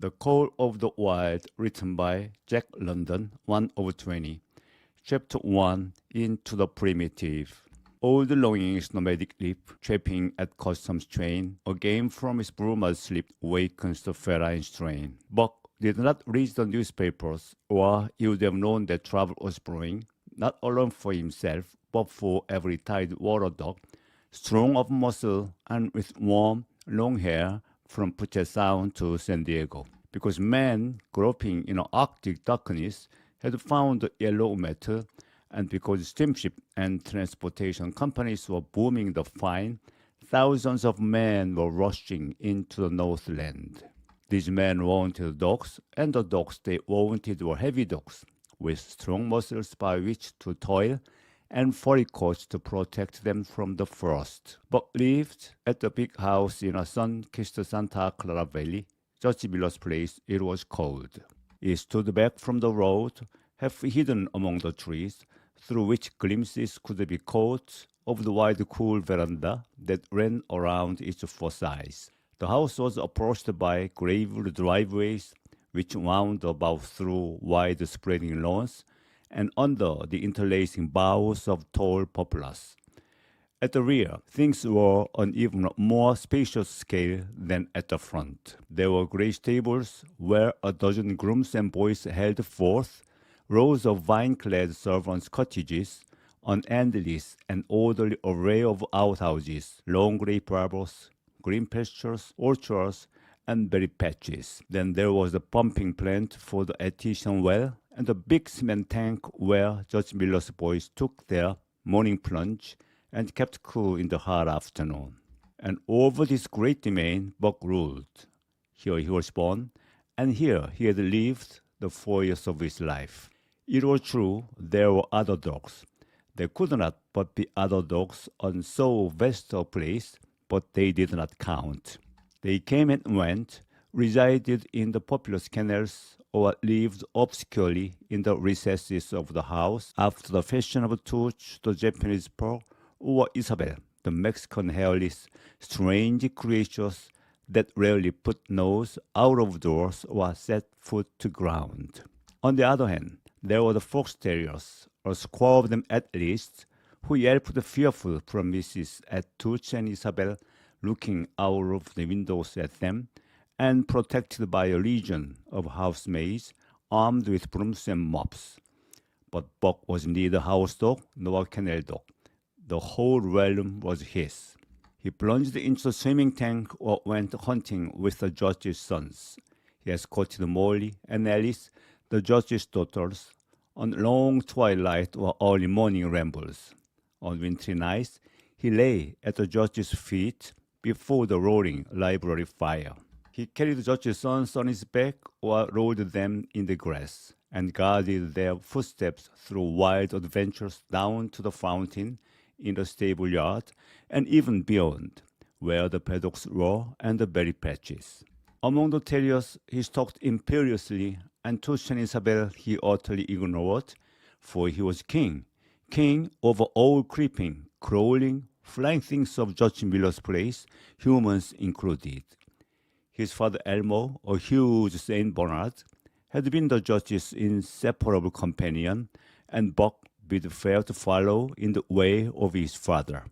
The Call of the Wild, written by Jack London, 1 of 20. Chapter 1, Into the Primitive. Old longing's nomadic leap, trapping at customs train, a game from his brumal sleep wakens the feline strain. Buck did not read the newspapers, or he would have known that trouble was brewing, not alone for himself, but for every tide water dog, strong of muscle and with warm, long hair from Puget Sound to San Diego. Because men groping in Arctic darkness had found the yellow metal, and because steamship and transportation companies were booming the find, thousands of men were rushing into the Northland. These men wanted dogs, and the dogs they wanted were heavy dogs, with strong muscles by which to toil, and furry coats to protect them from the frost. Buck lived at the big house in a sun-kissed Santa Clara Valley, Judge Miller's place. It was cold. It stood back from the road, half hidden among the trees, through which glimpses could be caught of the wide, cool veranda that ran around its four sides. The house was approached by gravelled driveways, which wound about through wide spreading lawns and under the interlacing boughs of tall poplars. At the rear, things were on even more spacious scale than at the front. There were grey stables where a dozen grooms and boys held forth, rows of vine-clad servants' cottages, an endless and orderly array of outhouses, long grape arbors, green pastures, orchards, and berry patches. Then there was the pumping plant for the artesian well, and the big cement tank where Judge Miller's boys took their morning plunge and kept cool in the hot afternoon. And over this great domain Buck ruled. Here he was born, and here he had lived the 4 years of his life. It was true there were other dogs. There could not but be other dogs on so vast a place, but they did not count. They came and went, resided in the populous kennels, or lived obscurely in the recesses of the house after the fashion of Tooch, the Japanese Pearl, or Isabel, the Mexican hairless, strange creatures that rarely put nose out of doors or set foot to ground. On the other hand, there were the fox terriers, a score of them at least, who yelped fearful promises at Tooch and Isabel, looking out of the windows at them, and protected by a legion of housemaids armed with brooms and mops. But Buck was neither house dog nor kennel dog. The whole realm was his. He plunged into the swimming tank or went hunting with the judge's sons. He escorted Molly and Alice, the judge's daughters, on long twilight or early morning rambles. On wintry nights, he lay at the judge's feet before the roaring library fire. He carried the judge's sons on his back or rolled them in the grass, and guided their footsteps through wild adventures down to the fountain in the stable yard, and even beyond, where the paddocks were and the berry patches. Among the terriers he stalked imperiously, and Tooch and Isabel he utterly ignored, for he was king over all creeping, crawling, flying things of Judge Miller's place, humans included. His father Elmo, a huge Saint Bernard, had been the judge's inseparable companion, and Buck bid fair to follow in the way of his father.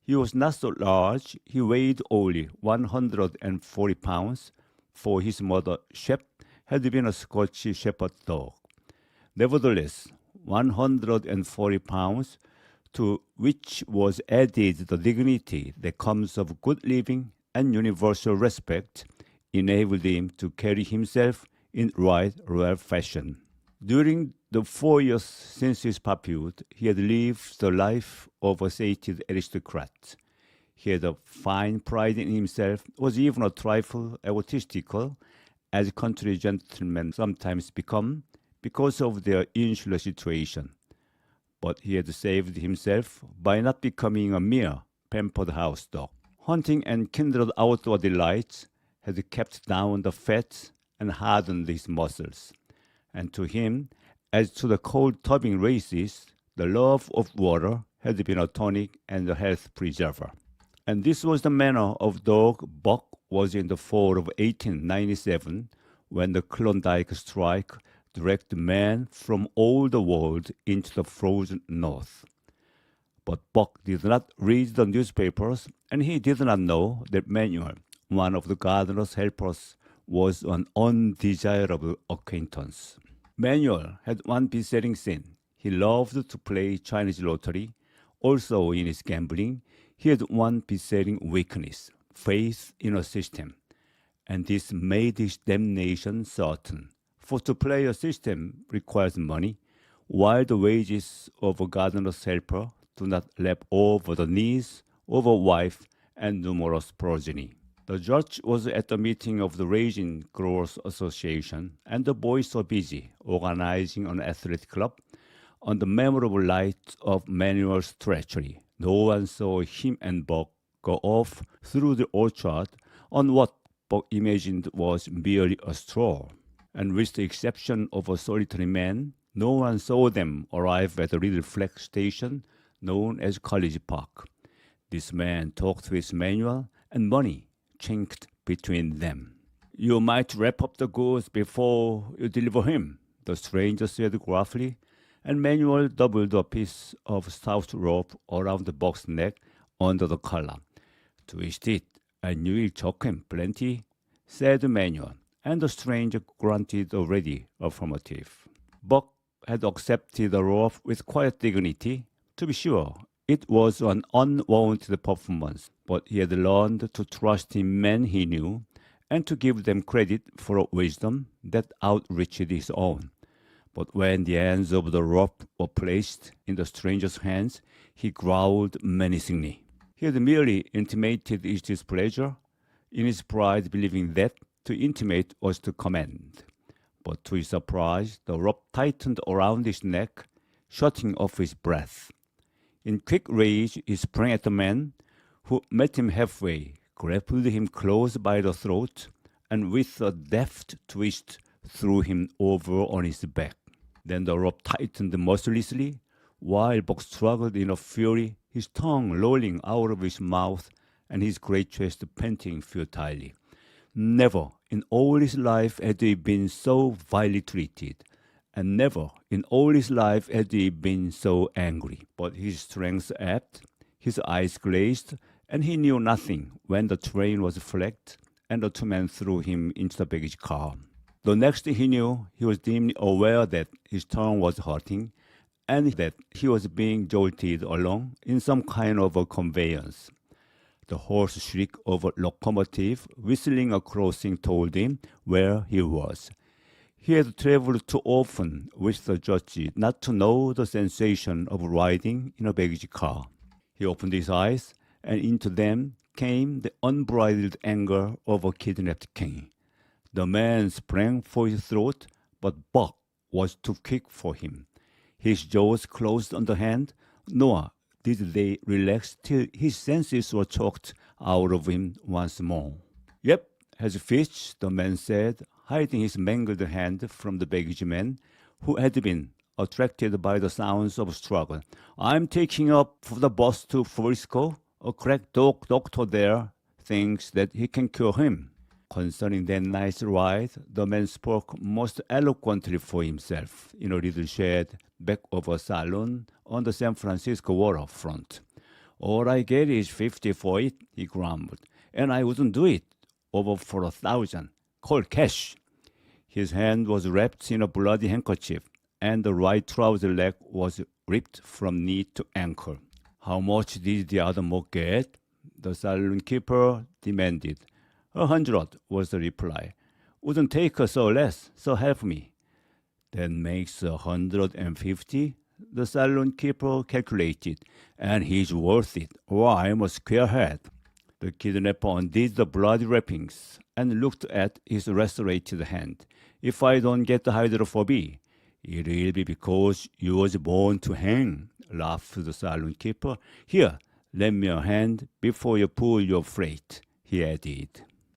He was not so large, he weighed only 140 pounds, for his mother, Shep, had been a Scotch shepherd dog. Nevertheless, 140 pounds, to which was added the dignity that comes of good living and universal respect, enabled him to carry himself in right royal fashion. During the 4 years since his puppyhood, he had lived the life of a sated aristocrat. He had a fine pride in himself, was even a trifle egotistical, as country gentlemen sometimes become because of their insular situation. But he had saved himself by not becoming a mere pampered house dog. Hunting and kindred outdoor delights had kept down the fat and hardened his muscles. And to him, as to the cold tubbing races, the love of water had been a tonic and a health preserver. And this was the manner of dog Buck was in the fall of 1897, when the Klondike strike dragged men from all the world into the frozen north. But Buck did not read the newspapers, and he did not know that Manuel, one of the gardener's helpers, was an undesirable acquaintance. Manuel had one besetting sin. He loved to play Chinese lottery. Also in his gambling, he had one besetting weakness, faith in a system. And this made his damnation certain. For to play a system requires money, while the wages of a gardener's helper do not lap over the knees of a wife and numerous progeny. The judge was at the meeting of the Raging Growers Association, and the boys were busy organizing an athletic club. On the memorable night of Manuel's treachery, no one saw him and Buck go off through the orchard on what Buck imagined was merely a stroll. And with the exception of a solitary man, no one saw them arrive at the little flag station known as College Park. This man talked with Manuel, and money chinked between them. "You might wrap up the goods before you deliver him," the stranger said gruffly, and Manuel doubled a piece of stout rope around the Buck's neck under the collar. "Twist it, and you'll choke him plenty," said Manuel, and the stranger grunted a ready affirmative. Buck had accepted the rope with quiet dignity. To be sure, it was an unwarranted performance, but he had learned to trust in men he knew and to give them credit for a wisdom that outreached his own. But when the ends of the rope were placed in the stranger's hands, he growled menacingly. He had merely intimated his displeasure, in his pride believing that to intimate was to command. But to his surprise, the rope tightened around his neck, shutting off his breath. In quick rage, he sprang at the man, who met him halfway, grappled him close by the throat, and with a deft twist threw him over on his back. Then the rope tightened mercilessly, while Buck struggled in a fury, his tongue lolling out of his mouth and his great chest panting futilely. Never in all his life had he been so vilely treated, and never in all his life had he been so angry. But his strength ebbed, his eyes glazed, and he knew nothing when the train was flagged and the two men threw him into the baggage car. The next thing he knew, he was dimly aware that his tongue was hurting and that he was being jolted along in some kind of a conveyance. The hoarse shriek of a locomotive whistling a crossing told him where he was. He had traveled too often with the judge not to know the sensation of riding in a baggage car. He opened his eyes, and into them came the unbridled anger of a kidnapped king. The man sprang for his throat, but Buck was too quick for him. His jaws closed on the hand, nor did they relax till his senses were choked out of him once more. "Yep, has fish," the man said, hiding his mangled hand from the baggage man, who had been attracted by the sounds of struggle. "I'm taking up for the bus to Frisco. A crack doctor there thinks that he can cure him." Concerning that night's ride, the man spoke most eloquently for himself in a little shed back of a saloon on the San Francisco waterfront. "All I get is $50 for it," he grumbled, "and I wouldn't do it over for $1,000. Cold cash." His hand was wrapped in a bloody handkerchief, and the right trouser leg was ripped from knee to ankle. "How much did the other moke get?" the saloon keeper demanded. "100 was the reply. "Wouldn't take her so less, so help me." "That makes 150, the saloon keeper calculated, "and he's worth it, or I'm a squarehead." The kidnapper undid the bloody wrappings and looked at his lacerated hand. "If I don't get the hydrophobia, it'll be because you was born to hang," laughed the saloon keeper. "Here, lend me a hand before you pull your freight," he added.